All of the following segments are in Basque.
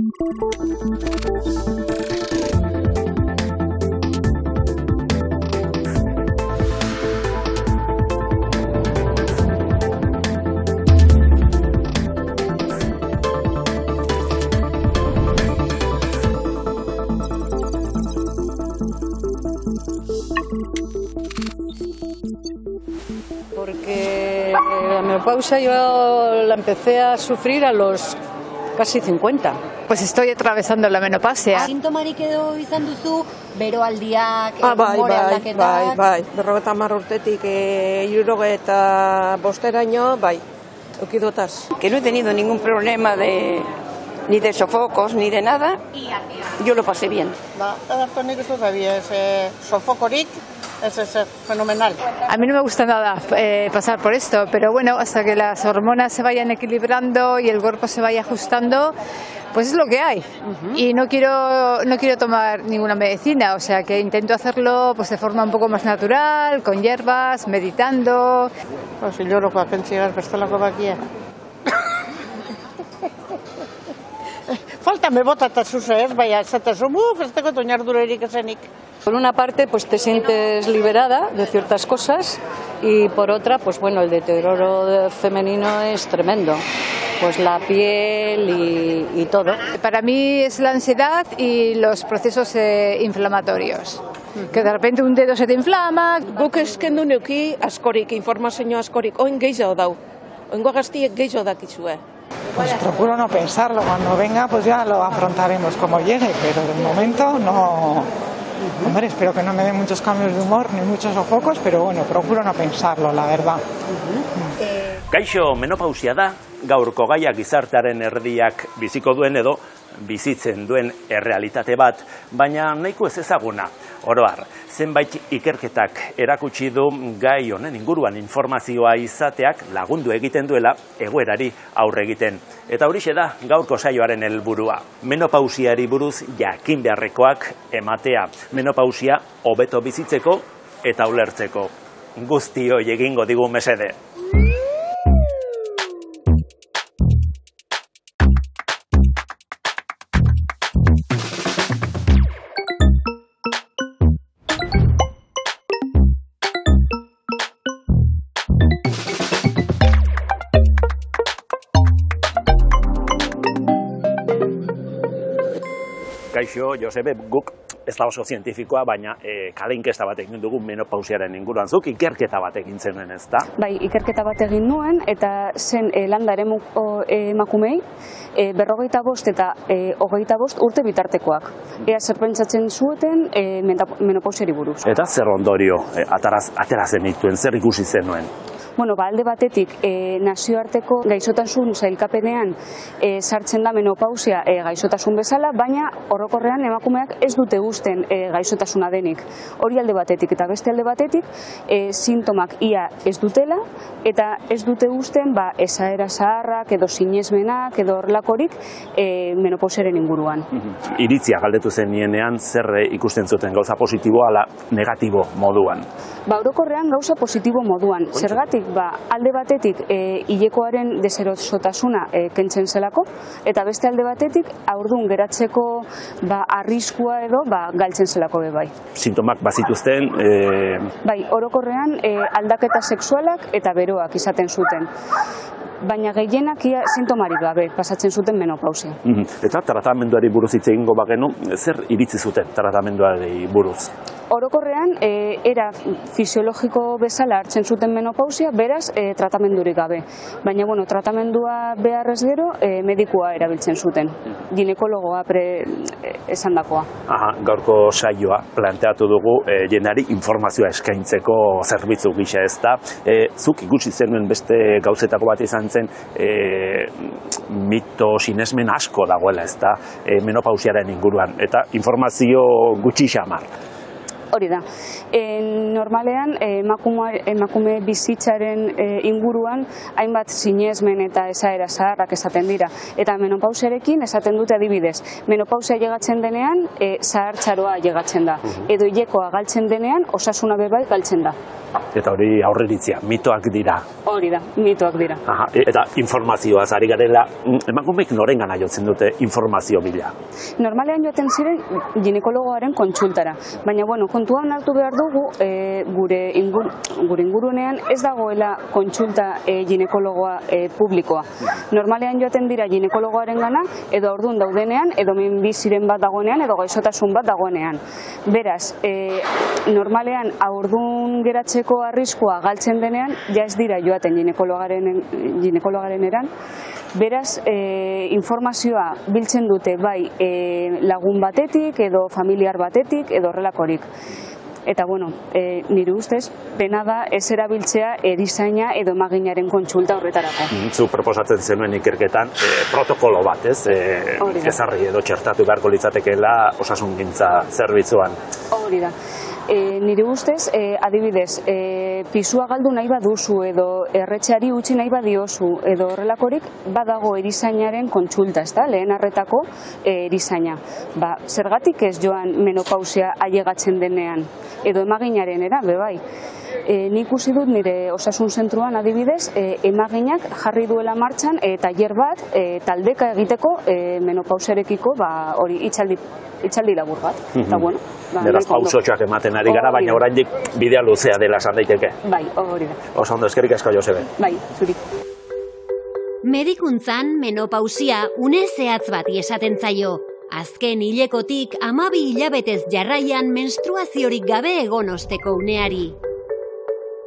Porque la menopausia yo la empecé a sufrir a los casi 50. Pues estoy atravesando la menopausia. Sintomarik edo izan duzu, beroaldiak, humore aldaketak? Bai, 50 urtetik 65 bai, eukidotaz. Que no he tenido ningún problema ni de sofocos ni de nada, yo lo pasé bien. Nik ez dut sofokorik, es fenomenal. A mí no me gusta nada pasar por esto, pero bueno, hasta que las hormonas se vayan equilibrando y el cuerpo se vaya ajustando, pues es lo que hay. Y no quiero tomar ninguna medicina, o sea que intento hacerlo pues de forma un poco más natural, con hierbas, meditando. Hilorokoak entzigar bestelako bakia. Falta me bota eta zuze ez, baina esatezu, festeko toñardurerik esenik. Por una parte, pues te sientes liberada de ciertas cosas y por otra, pues bueno, el deterioro femenino es tremendo. Pues la piel y todo. Para mí es la ansiedad y los procesos inflamatorios. Que de repente un dedo se te inflama. Guk eskendu neuki askorik, informazio askorik, oin gehiago dau. Oingo gaztiek gehiago dakizue. Pues procuro no pensarlo, cuando venga pues ya lo afrontaremos como llegue, pero de momento no. Hombre, espero que no me den muchos cambios de humor ni muchos sofocos, pero bueno, procuro no pensarlo, la verdad. Kaixo, menopausia da, gaurko gaia gizartearen erdiak biziko duen edo bizitzen duen errealitate bat, baina nahiko ez ezaguna. Oro har, zenbait ikerketak erakutsi du gai honen inguruan informazioa izateak lagundu egiten duela egoerari aurre egiten. Eta horixe da gaurko saioaren helburua. Menopausiari buruz jakin beharrekoak ematea. Menopausia hobeto bizitzeko eta ulertzeko. Guztioi egingo digu mesede. Kaixo, Josebe, guk ez da oso zientifikoa, baina kale inkesta bat egin dugu menopausiaren inguruan. Zuk ikerketa bat egin zenuen, ez da? Bai, ikerketa bat egin nuen, eta zen landa emakumei, 45 eta 25 urte bitartekoak. Ea zer pentsatzen zuten menopausiari buruz. Eta zer ondorio atera zenituen, zer ikusi zenuen? Bueno, alde batetik nazioarteko gaixotasun sailkapenean sartzen da menopausia gaixotasun bezala, baina orokorrean emakumeak ez dute uzten gaixotasuna denik. Hori alde batetik, eta beste alde batetik sintomak ia ez dutela, eta ez dute uzten esaera zaharrak edo sinesmenak edo horlakorik menopausiaren inguruan. Iritzia galdetu zenienean zer ikusten zuten, gauza positibo ala negatibo moduan? Orokorrean gauza positibo moduan. Zergatik, alde batetik hilekoaren deserosotasuna kentzen zelako, eta beste alde batetik haurdun geratzeko arriskua edo galtzen zelako bai. Sintomak bazituzten? Bai, orokorrean aldaketa sexualak eta beroak izaten zuten. Baina gehienak sintomarik gabe pasatzen zuten menopausia. Eta tratamenduari buruz hitz egingo bagenu, zer iritzi zuten tratamenduari buruz? Orokorrean, era fisiologiko bezala hartzen zuten menopausia, beraz, tratamendurik gabe. Baina, tratamendua beharrez gero, medikua erabiltzen zuten. Ginekologoa esandakoa. Gaurko saioa planteatu dugu jendeari informazioa eskaintzeko zerbitzu gisa, ez da. Zuk ikusi zenuen beste gauzetako bat izan zen mito sinesmen asko dagoela, ez da, menopausiaren inguruan. Eta informazio gutxi xamar. Hori da. Normalean, emakume bizitzaren inguruan hainbat sinesmen eta esaera zaharrak esaten dira. Eta menopausiarekin esaten dute adibidez. Menopausia llegatzen denean, zahartzaroa llegatzen da. Edo hilekoa galtzen denean, osasuna bebai galtzen da. Eta hori aurreritzia, mitoak dira. Hori da, mitoak dira. Eta informazioaz ari garela, emakumeek norengana jotzen dute informazio bila? Normalean joaten ziren ginekologoaren kontsultara. Baina, kontuan hartu behar dugu, gure ingurunean ez dagoela kontsulta ginekologoa publikoa. Normalean joaten dira ginekologoaren gana, edo ordun daudenean, edo minbiziren bat dagoenean, edo gaixotasun bat dagoenean. Beraz, normalean aurdun geratzeko arriskua galtzen denean, ja ez dira joaten ginekologaren eran. Beraz, informazioa biltzen dute bai lagun batetik, edo familiar batetik, edo horrelakorik. Eta, nire ustez, pena da ez erabiltzea erizaina edo emaginaren kontsulta horretarako. Zu proposatzen zenuen ikerketan protokolo bat, ez? Ezarri edo txertatu beharko litzatekeela osasungintza zerbitzuan. Hori da. Nire ustez, adibidez, pisua galdu nahi baduzu edo erretxeari utzi nahi badiozu edo horrelakorik badago erizainaren kontsulta, ez da, lehen arretako erizaina. Zergatik ez joan menopausia ailegatzen denean edo emaginaren era, bebai. Nik ikusi dut nire osasun zentruan adibidez, emaginak jarri duela martxan tailer bat taldeka egiteko menopausiarekiko hori itxaldi labur bat. Beraz, pausotxoak ematen ari gara, baina oraindik bidea luzea dela esan daiteke. Bai, hori da. Oso ondo, eskerrik asko, Josebe. Bai, zuri. Medikuntzan menopausia une zehatz bati esaten zaio. Azken hilekotik 12 hilabetez jarraian menstruaziorik gabe egon osteko uneari.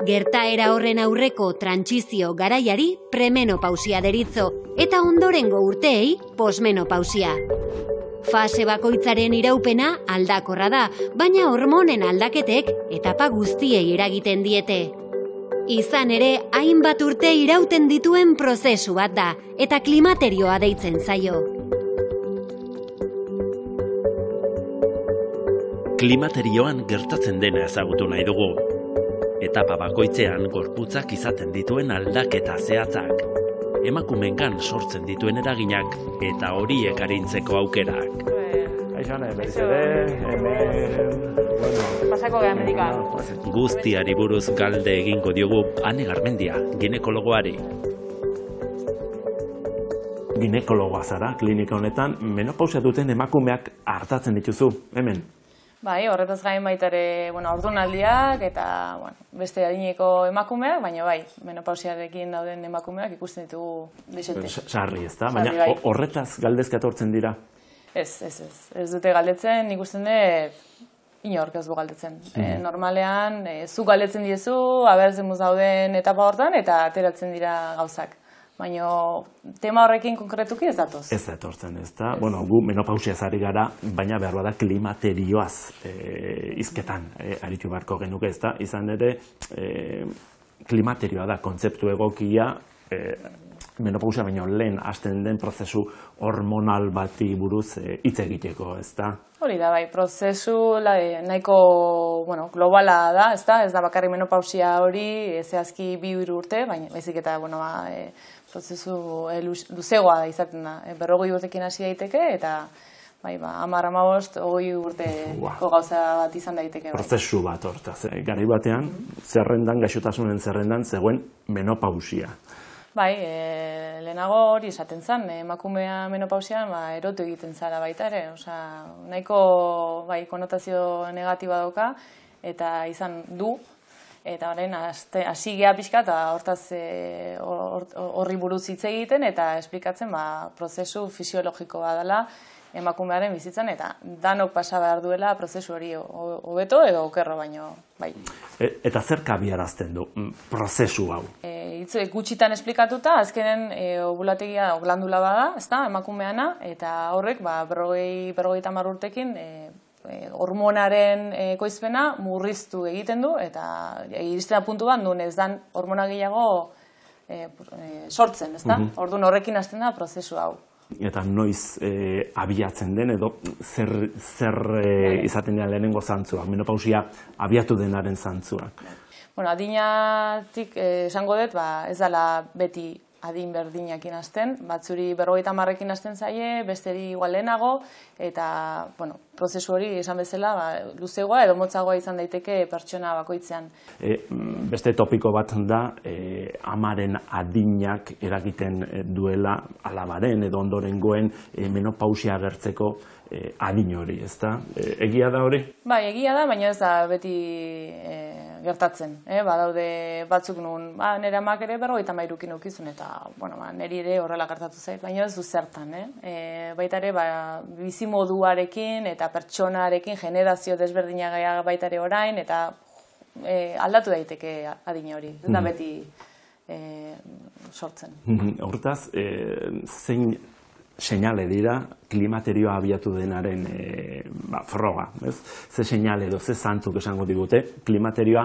Gertaera horren aurreko trantsizio garaiari premenopausia deritzo eta ondorengo urteei posmenopausia. Fase bakoitzaren iraupena aldakorra da, baina hormonen aldaketek etapa guztiei eragiten diete. Izan ere, hainbat urte irauten dituen prozesu bat da, eta klimaterioa deitzen zaio. Klimaterioan gertatzen dena ezagutu nahi dugu. Etapa bakoitzean gorputzak izaten dituen aldaketa zehatzak. Emakumengan sortzen dituen eraginak eta horiek arintzeko aukerak. Guztiari buruz galde egingo diogu Ane Garmendia, ginekologoari. Ginekologoa zara, klinika honetan, menopausia duten emakumeak hartatzen dituzu, hemen? Bai, horretaz gain baitare, haurdunaldiak eta beste adineko emakumeak, baina bai, menopausiarekin dauden emakumeak ikusten ditugu dixente. Sarri, ez da? Baina horretaz galdezka etortzen dira? Ez dute galdetzen, ikusten dut, inork ez du galdetzen. Normalean, zu galdetzen diezu, abertzen muz dauden etapa hortan, eta ateratzen dira gauzak. Baina tema horrekin konkretuki ez datoz. Ez da etortzen, ez da. Gu menopausiaz ari gara, baina behar bada klimaterioaz hizketan aritu beharko genuke, ez da. Izan ere, klimaterioa da kontzeptu egokia, menopausia baino lehen hasten den prozesu hormonal bati buruz hitz egiteko, ez da. Hori da, bai, prozesu nahiko globala da, ez da. Ez da bakarri menopausia hori, zehazki 2-3 urte, baina baizik eta, prozesu luzegoa da izaten da. 40 urtekin hasi daiteke eta 10-15, 20 urteko gauza bat izan daiteke. Prozesu bat hortaz. Garai batean, gaixotasunen zerrendan zegoen menopausia. Bai, lehenago hori esaten zen, emakumea menopausian erotu egiten zara baita ere. Nahiko konotazio negatiba dauka eta izan du. Eta horren, hasi geha pixka eta hortaz horri buruz hitz egiten eta esplikatzen prozesu fisiologiko bat dela emakumearen bizitzan eta danok pasa behar duela prozesu hori hobeto edo okerro baino. Eta zer kabiarazten du prozesu hau? Gutxitan esplikatuta, azkenen ovulategia glandula bada, ezta, emakumeana, eta horrek 40-50 urtekin hormonaren ekoizpena murriztu egiten du eta iristen puntu bat duen ez dan hormona gehiago sortzen, ezta? Orduan horrekin hasten da prozesu hau. eta noiz abiatzen den, edo zer izaten dira lehenengo zantzuak, menopausia abiatu denaren zantzuak? Bueno, adinatik esango dut, ez dela beti adin berdinekin hasten, batzuri 50ekin hasten zaie, besteri igual lehenago, eta, prozesu hori esan bezala, luzegoa edo motzagoa izan daiteke pertsona bakoitzean. Beste topiko bat da, amaren adinak eragiten duela alabaren edo ondorengoen menopausia agertzeko adin hori, ez da? Egia da hori? Bai, egia da, baina ez da beti gertatzen. Badaude batzuk nun, nire amak ere 53ekin ukizun, eta niri ere horrela gertatu zait, baina ez du zertan. Baita ere, bizimoduarekin eta pertsonarekin generazio desberdinaga baita ere orain, eta aldatu daiteke adina hori, ez da beti sortzen. Hortaz, zein seinale dira klimaterioa abiatu denaren froga, ez? Ze seinale edo ze zantzuk esango digute klimaterioa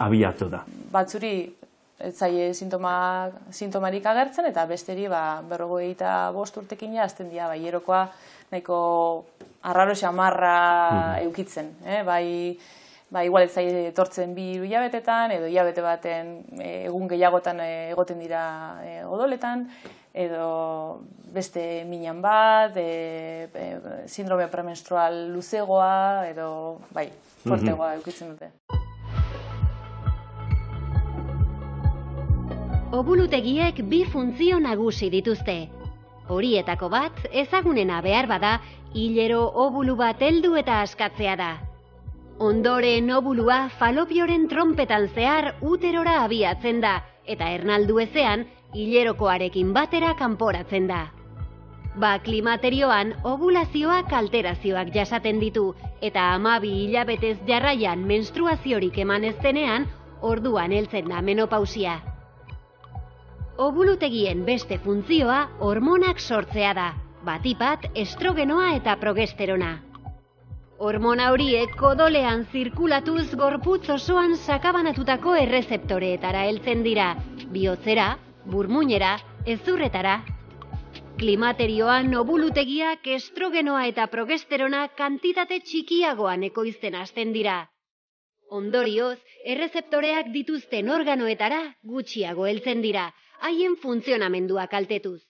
abiatu da. Batzuri ez zaie sintomarik agertzen, eta besteri 55 urtekin hasten dira hilerokoa nahiko arraro xamarra eukitzen. Igual ez zaie etortzen 2 hilabetetan, edo hilabete baten egun gehiagotan egoten dira odoletan, edo beste minan bat, sindrome premenstrual luzegoa, edo fortegoa eukitzen dute. Obulutegiek 2 funtzio nagusi dituzte. Horietako bat, ezagunena behar bada, hilero obulu bat heldu eta askatzea da. Ondoren obulua falopioren trompetan zehar uterora abiatzen da, eta ernaldu ezean, hilerokoarekin batera kanporatzen da. Klimaterioan ovulazioak alterazioak jasaten ditu, eta 12 hilabetez jarraian menstruaziorik eman ez denean, orduan heltzen da menopausia. Obulutegien beste funtzioa hormonak sortzea da, batipat estrogenoa eta progesterona. Hormona horiek odolean zirkulatuz gorputz osoan sakabanatutako errezeptoreetara heltzen dira, bihotzera, burmuinera, hezurretara. Klimaterioan obulutegiak estrogenoa eta progesterona kantitate txikiagoan ekoizten hasten dira. Ondorioz, errezeptoreak dituzten organoetara gutxiago heltzen dira, haien funtzionamendua kaltetuz.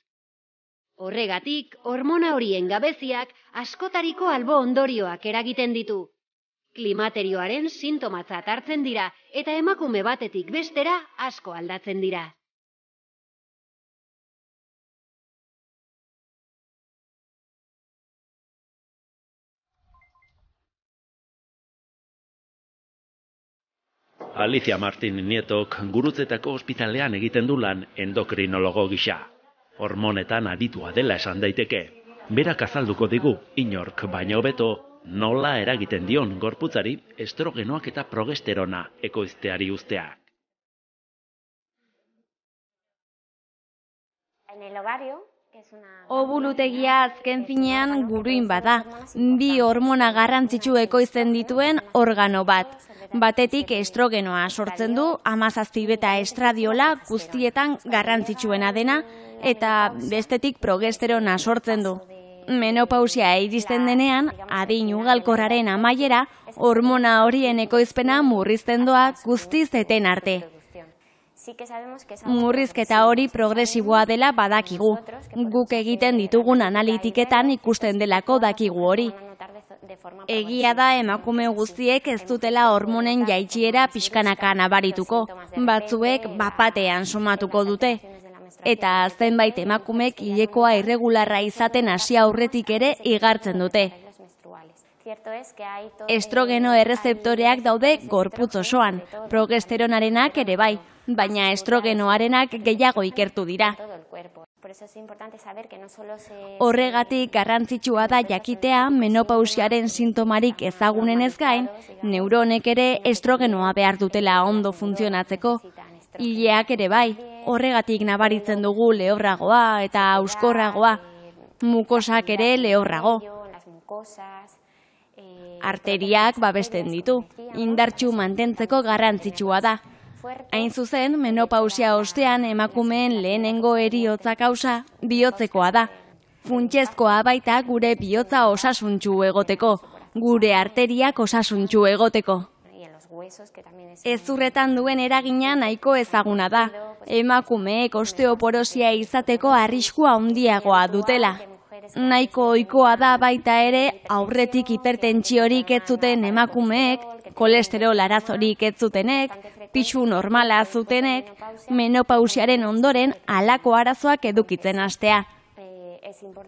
Horregatik, hormona horien gabeziak askotariko albo ondorioak eragiten ditu. Klimaterioaren sintomatzat hartzen dira eta emakume batetik bestera asko aldatzen dira. Alicia Martin Nietok Gurutzetako ospitalean egiten du lan endokrinologo gisa. Hormonetan aditua dela esan daiteke. Berak azalduko digu, inork baina hobeto, nola eragiten dion gorputzari estrogenoak eta progesterona ekoizteari uzteak. Obulutegia azken finean guruin bada, 2 hormona garrantzitsu ekoizten dituen organo bat. Batetik estrogenoa sortzen du, 17 beta estradiola guztietan garrantzitsuena dena, eta bestetik progesterona sortzen du. Menopausia iristen denean, adin ugalkorraren amaiera, hormona horien ekoizpena murrizten doa guztiz eten arte. Murrizketa hori progresiboa dela badakigu. Guk egiten ditugun analitiketan ikusten delako dakigu hori. Egia da emakume guztiek ez dutela hormonen jaitsiera pixkanaka nabarituko, batzuek bapatean somatuko dute. Eta zenbait emakumek hilekoa irregularra izaten hasi aurretik ere igartzen dute. Estrogeno errezeptoreak daude gorputz osoan, progesteronarenak ere bai, baina estrogenoarenak gehiago ikertu dira. Horregatik garrantzitsua da jakitea menopausiaren sintomarik ezagunenez gain, neuronek ere estrogenoa behar dutela ondo funtzionatzeko. Hileak ere bai, horregatik nabaritzen dugu lehorragoa eta auskorragoa, mukosak ere lehorrago. Arteriak babesten ditu, indartsu mantentzeko garrantzitsua da. Hain zuzen, menopausia ostean emakumeen lehenengo heriotza kausa bihotzekoa da. Funtsezkoa baita gure bihotza osasuntsu egoteko, gure arteriak osasuntsu egoteko. Hezurretan duen eragina nahiko ezaguna da, emakumeek osteoporosia izateko arriskua handiagoa dutela. Nahiko ohikoa da baita ere aurretik hipertentsiorik ez zuten emakumeek, kolesterol arazorik ez zutenek, pisu normala zutenek, menopausiaren ondoren halako arazoak edukitzen hastea.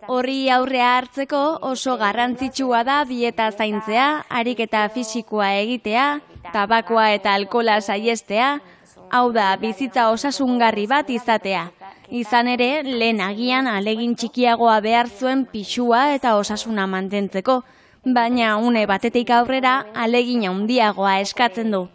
Horri aurrea hartzeko oso garrantzitsua da dieta zaintzea, ariketa fisikoa egitea, tabakoa eta alkohola saihestea, hau da bizitza osasungarri bat izatea. Izan ere, lehen agian ahalegin txikiagoa behar zuen pisua eta osasuna mantentzeko, baina une batetik aurrera ahalegin handiagoa eskatzen du.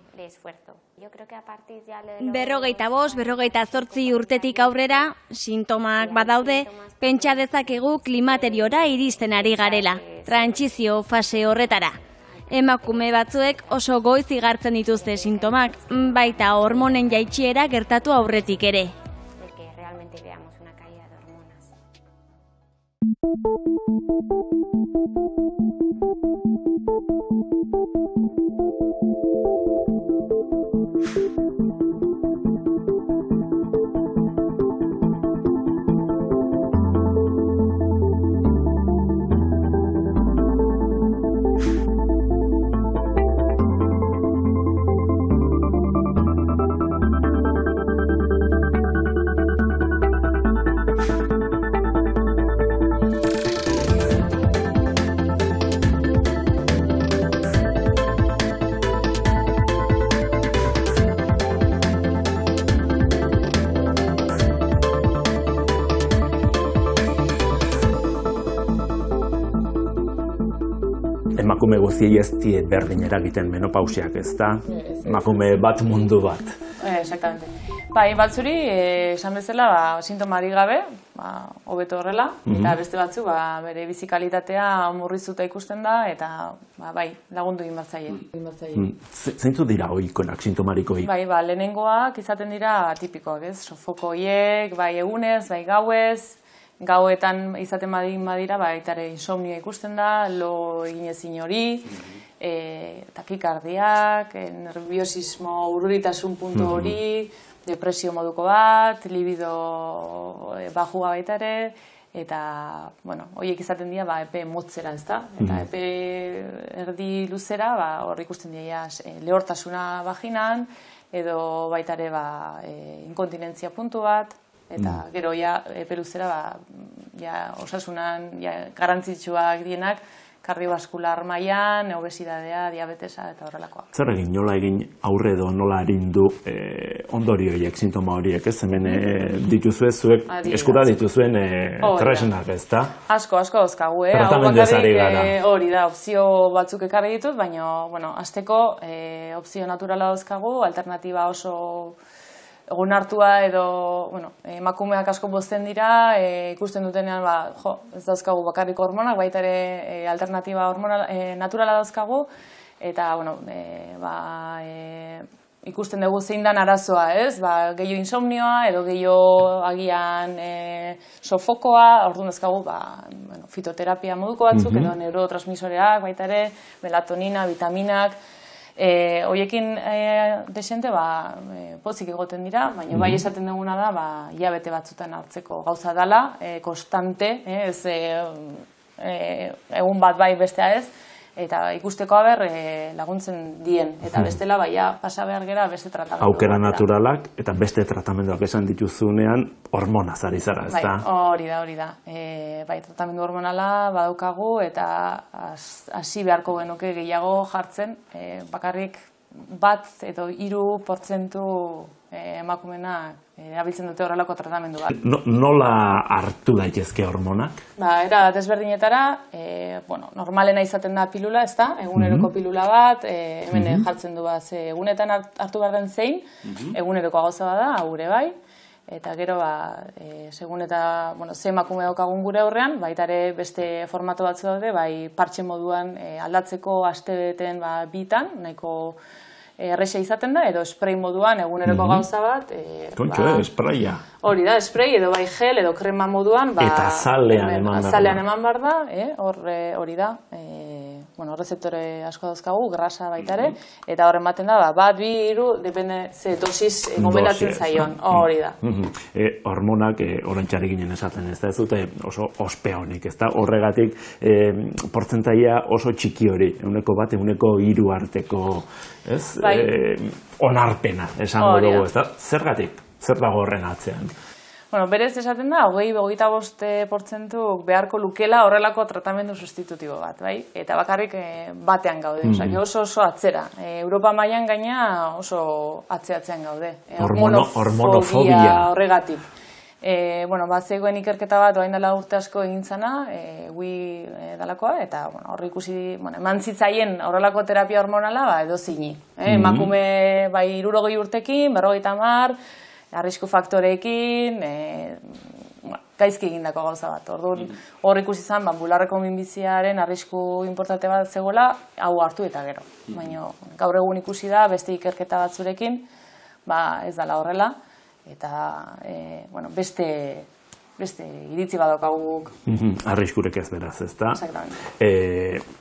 45-48 urtetik aurrera, sintomak badaude, pentsa dezakegu klimateriora iristen ari garela, trantsizio fase horretara. Emakume batzuek oso goiz igartzen dituzte sintomak, baita hormonen jaitsiera gertatu aurretik ere. Emakume guztiei ez die berdin eragiten menopausiak, ez da? Emakume bat mundu bat. Exactamente. Bai, batzuri, esan bezala, sintomari gabe, hobeto horrela, eta beste batzu, bere bizikalitatea murriztuta ikusten da, eta bai, lagundu egin batzaile. Zeintzu dira ohikoenak, sintomarikoik? Bai, lehenengoak izaten dira tipikoak, ez? Sofoko horiek, bai egunez, bai gauez, gauetan izaten badira, baitare insomnia ikusten da, lo eginezin hori, takikardiak, nerviosismo urritasun puntu hori, depresio moduko bat, libido bajua baitare, eta, bueno, horiek izaten dira, epe motzera, ez da? Eta epe erdi luzera, hor ikusten dira lehortasuna vaginan, edo baitare inkontinentzia puntu bat, eta gero epe luzera osasunan garrantzitsuak dienak, kardiobaskular mailan, obesidadea, diabetesa eta horrelakoa. Zer egin, nola egin aurre edo nola arindu ondorio horiek, sintoma horiek, ez? Hemen dituzue, zuek eskura dituzuen tresnak, ez da? Asko dauzkagu, Tratamendez ari gara. Hori da, opzio batzuk ekarri ditut, baina, hasteko opzio naturala dauzkagu, alternatiba oso egun hartua edo, emakumeak asko bozten dira, ikusten dutenean, ez dauzkagu bakarrik hormonak, baita ere alternatiba naturala dauzkagu, eta, ikusten dugu zein dan arazoa, ez? Gehiago insomnioa, edo gehiago agian sofokoa, orduan dauzkagu, fitoterapia moduko batzuk, edo neurotransmisoreak, baita ere, melatonina, vitaminak, horiekin desente pozik egoten dira, baina bai esaten duguna da hilabete batzutan hartzeko gauza dela, konstante, ez egun bat bai bestea ez, eta ikusteko laguntzen dien, eta bestela pasa behar gera beste tratamendu. Aukera naturalak eta beste tratamenduak esan dituzunean hormonaz ari zara, ez da? Hori da. Tratamendu hormonala badaukagu eta hasi beharko genuke gehiago jartzen, bakarrik 1 edo 3% emakumenak erabiltzen dute horrelako tratamendu bat. Nola hartu daitezke hormonak? Era desberdinetara, normalena izaten da pilula, ez da? Eguneroko pilula bat, hemen jartzen du egunetan hartu behar den zein, eguneroko gauza bada, gure bai, eta gero, segun eta ze emakume daukagun gure aurrean, baita ere beste formato batzu daude, partxe moduan aldatzeko astebeten bitan, nahiko erresa izaten da, edo spray moduan eguneroko gauza bat. Spraya. Hori da, spray edo bai gel edo krema moduan. Eta azalean eman behar da. Azalean eman behar da, hori da. Rezeptore asko dauzkagu, grasa baita ere, eta horren baten da, bat, bi, hiru, depende ze dosis gomendatzen zaion, hori da. Hormonak, orantxari ginen esaten, ez da, ez dute oso ospe honik, ez da, horregatik portzentaia oso txiki hori, eguneko bat, eguneko hiru arteko, ez, onarpena, esango dugu, ez da, zergatik, zer dago horren atzean? Bueno, berez esaten da, 25% beharko lukela horrelako tratamendu sustitutibo bat, bai? Eta bakarrik batean gaude, oso atzera. Europa mailan gaina oso atzeatzean gaude. Hormonofobia horregatik. Zegoen ikerketa bat, orain dela urte asko egin zana, dalakoa, eta hor ikusi, eman zitzaien horrelako terapia hormonala, edo zini. Emakume, 60 urtekin, 50, arrisku faktoreekin, gaizki egindako gauza bat. Hor ikusi zen, bularreko minbiziaren arrisku importante bat zegoela, hau hartu eta gero. Baina gaur egun ikusi da, beste ikerketa batzurekin, ez dela horrela, eta beste iritzi badokaguk. Arriskurek ez beraz, ez da?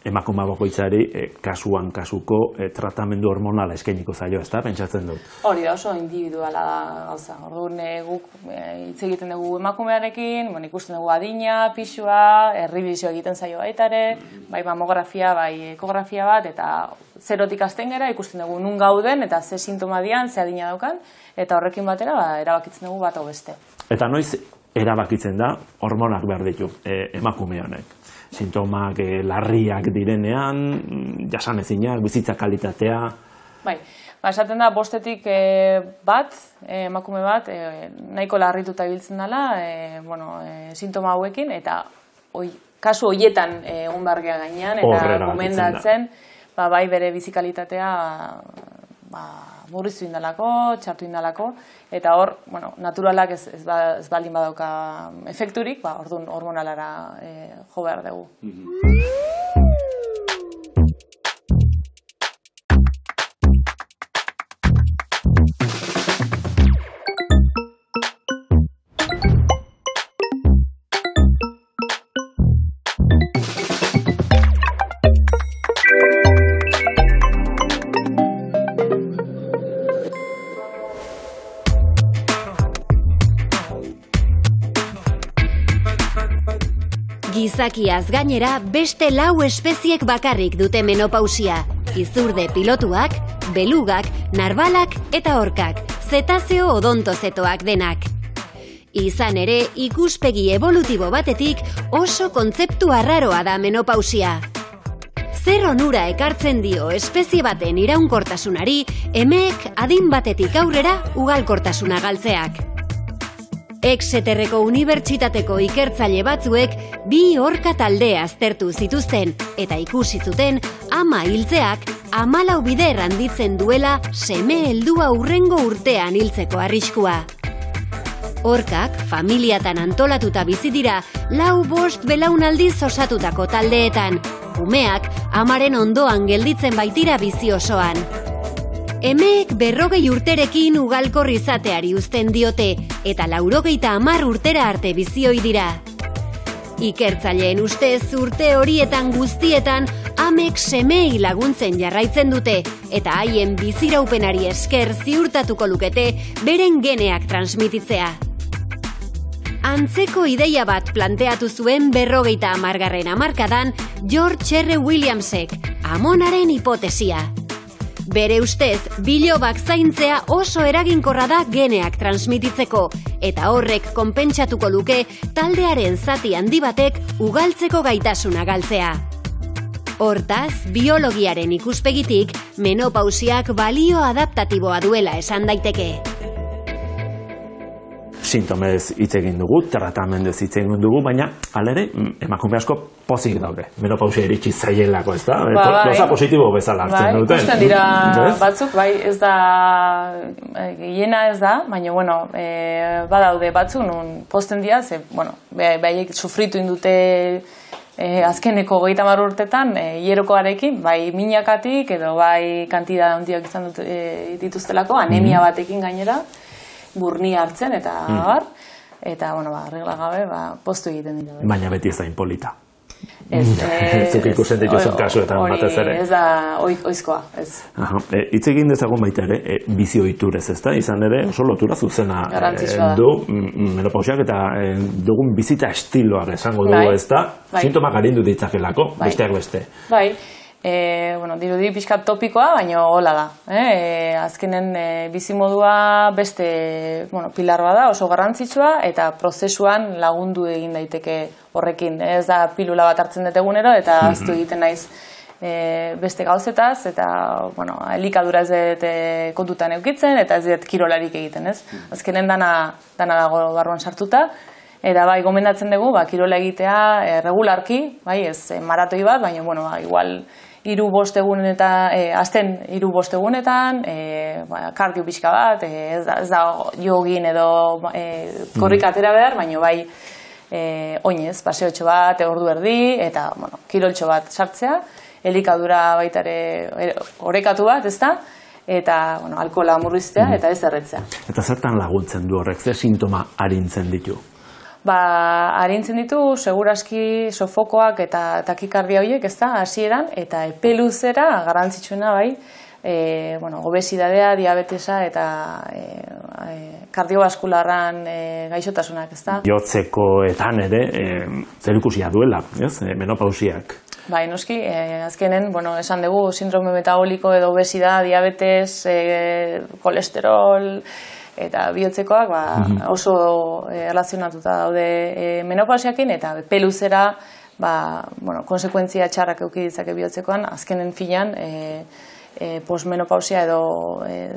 Emakume bakoitzari kasuan kasuko tratamendu hormonala eskainiko zaio, ez da? Pentsatzen dut. Hori da, oso individuala da gauza. Orduan guk hitz egiten dugu emakumearekin, ikusten dugu adina, pisua, errebisio egiten zaio baita ere, bai mamografia, bai ekografia bat, eta zerotik hasten gara ikusten dugu nun gauden, eta ze sintoma dian, ze adina daukan, eta horrekin batera erabakitzen dugu bat beste. Eta noiz erabakitzen da, hormonak behar ditu emakume honek. Sintomak larriak direnean, jasanezinak, bizitza kalitatea. Bai, esaten da, bostetik bat, emakume bat, nahiko larrituta ibiltzen dela, sintoma hauekin, eta kasu horietan egun bargea gainean, eta gomendatzen, bai bere bizikalitatea murriztu indalako, txartu indalako, eta hor, naturalak ez baldin badauka efekturik, orduan hormonalara jo behar dugu. Gizakiaz gainera, beste 4 espeziek bakarrik dute menopausia. Izurde pilotuak, belugak, narbalak eta orkak, zetazeo odontozetoak denak. Izan ere, ikuspegi evolutibo batetik oso kontzeptu arraroa da menopausia. Zer onura ekartzen dio espezie baten iraunkortasunari, emeek adin batetik aurrera ugalkortasuna galtzeak. Exeterreko unibertsitateko ikertzaile batzuek 2 orka talde aztertu zituzten eta ikusi zuten ama hiltzeak 14 bider handitzen duela seme heldua hurrengo urtean hiltzeko arriskua. Orkak familiatan antolatuta bizi dira 4-5 belaunaldiz osatutako taldeetan. Umeak amaren ondoan gelditzen baitira bizi osoan. Emeek 40 urterekin ugalkor izateari uzten diote, eta 90 urtera arte bizioi dira. Ikertzaileen ustez urte horietan guztietan amek semei laguntzen jarraitzen dute, eta haien biziraupenari esker ziurtatuko lukete beren geneak transmititzea. Antzeko ideia bat planteatu zuen 50. hamarkadan George R. Williamsek, amonaren hipotesia. Bere ustez, bilobak zaintzea oso eraginkorra da geneak transmititzeko, eta horrek konpentsatuko luke taldearen zati handi batek ugaltzeko gaitasuna galtzea. Hortaz, biologiaren ikuspegitik, menopausiak balio adaptatiboa duela esan daiteke. Sintomez hitz egin dugu, tratamenduz hitz egin dugu, baina alere emakume asko pozik daude. Menopausia iritsi zaielako, ez da? Gauza positibo bezala hartzen duten. Ikusten dira batzuk, ez da, gehiena ez da, baina, badaude batzuk, nun posten dira, ze, behaiek sufritu indute azkeneko 30 urtetan hierokoarekin, bai minakatik edo bai kantida handiak izan dituztelako, anemia batekin gainera, burnia hartzen eta bar, eta, arregla gabe, postu egiten dira. Baina beti ez da inpolita. Zuk ikusten dituzun kasuetan batez ere. Ez da oizkoa, ez. Hitz egin dezagun baita ere, bizi ohiturez, ez da? Izan ere, oso lotura zuzena du menopausiak eta dugun bizita estiloak esango dugu, ez da? Sintomak arindu ditzakelako, besteak beste. Bai. Dirudi pixkat topikoa, baina hola da. Azkenen bizimodua beste pilar bada, oso garrantzitsua, eta prozesuan lagundu egin daiteke horrekin. Ez da pilula bat hartzen dut egunero, eta aztu egiten naiz beste gauzetaz, eta elikadura ez dut kontutan eukitzen, eta ez dut kirolarik egiten, ez? Azkenen dana dago barruan sartuta, eta bai, gomendatzen dugu, kirola egitea regularki, bai, ez maratoi bat, baina, igual, 3-5 egunetan, azten 3-5 egunetan, kardio pixka bat, ez da jogin edo korrikatera behar, baina bai oinez, paseotxo bat, ordu erdi, eta kiroltxo bat sartzea, elikadura baitare orekatu bat, ez da, eta alkohola murriztea eta ez erretzea. Eta zertan laguntzen du horrek, ze sintoma arintzen ditu? Arintzen ditu, seguraski sofokoak eta takikardia horiek, ez da, hasieran, eta epe luzera garrantzitsuena bai, obesidadea, diabetesa eta kardiobaskularran gaixotasunak, ez da. Jotzekoetan ere, zer ikusia duela, ez, menopausiak? Bai, noski, azkenen, esan dugu, sindrome metaboliko edo obesida, diabetes, kolesterol, eta bihotzekoak oso erlazionatuta daude menopausiakin, eta peluzera konsekuentzia txarrak eduki ditzake bihotzekoan, azkenen filan postmenopausia edo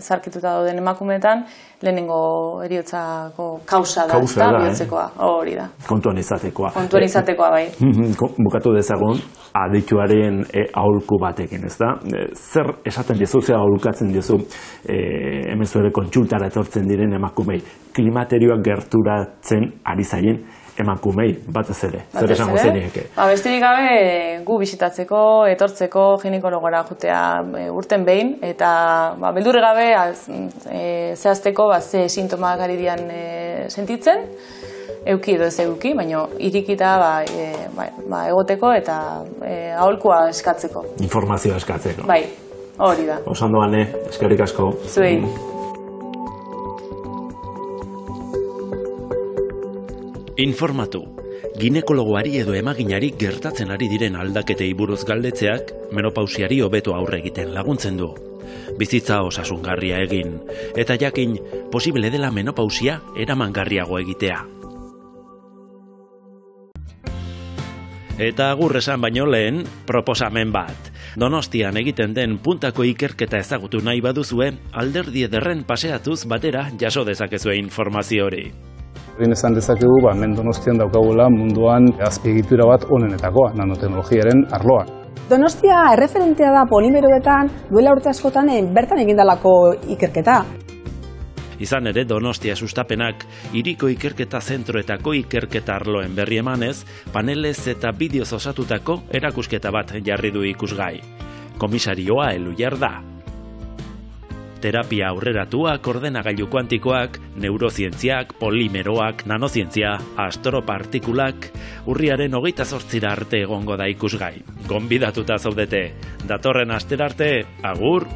zarkituta dauden emakumeetan lehenengo heriotzako kausa da, bihotzekoa, hori da. Kontuan izatekoa. Kontuan izatekoa, bai. Bukatu dezagun, adituaren aholku batekin, ez da? Zer esaten dizu, zer aholkatzen dizu hemen zuere kontsultara etortzen diren emakumei, klimaterioak gerturatzen ari zaien emakumei, batez ere, zer esango zenieke? Besterik gabe, gu bisitatzeko, etortzeko, ginekologora jutea urten behin, eta beldurre gabe zehazteko ze sintomak ari dian sentitzen, euki edo ez euki, baina irikita egoteko eta aholkua eskatzeko. Informazioa eskatzeko. Bai, hori da. Osando Ane, eskerrik asko. Zuei. Informatu. Ginekologoari edo emaginari gertatzen ari diren aldaketei buruz galdetzeak menopausiari hobeto aurre egiten laguntzen du. Bizitza osasungarria egin, eta jakin posible dela menopausia eramangarriago egitea. Eta agur esan baino lehen, proposamen bat. Donostian egiten den puntako ikerketa ezagutu nahi baduzue, Alderdi Ederren paseatuz batera jaso dezakezue informazio hori. Esan dezakegu, hemen Donostian daukagula munduan azpiegitura bat onenetakoa, nanoteknologiaren arloan. Donostia erreferentea da polimeroetan, duela urte askotan bertan egindalako ikerketa. Izan ere, Donostia sustapenak hiriko ikerketa zentroetako ikerketa arloen berri emanez, panelez eta bideoz osatutako erakusketa bat jarri du ikusgai. Komisarioa Elujar da. Terapia aurreratuak, ordenagailu kuantikoak, neurozientziak, polimeroak, nanozientzia, astropartikulak, urriaren 28 arte egongo da ikusgai. Gonbidatuta zaudete. Datorren astera arte, agur!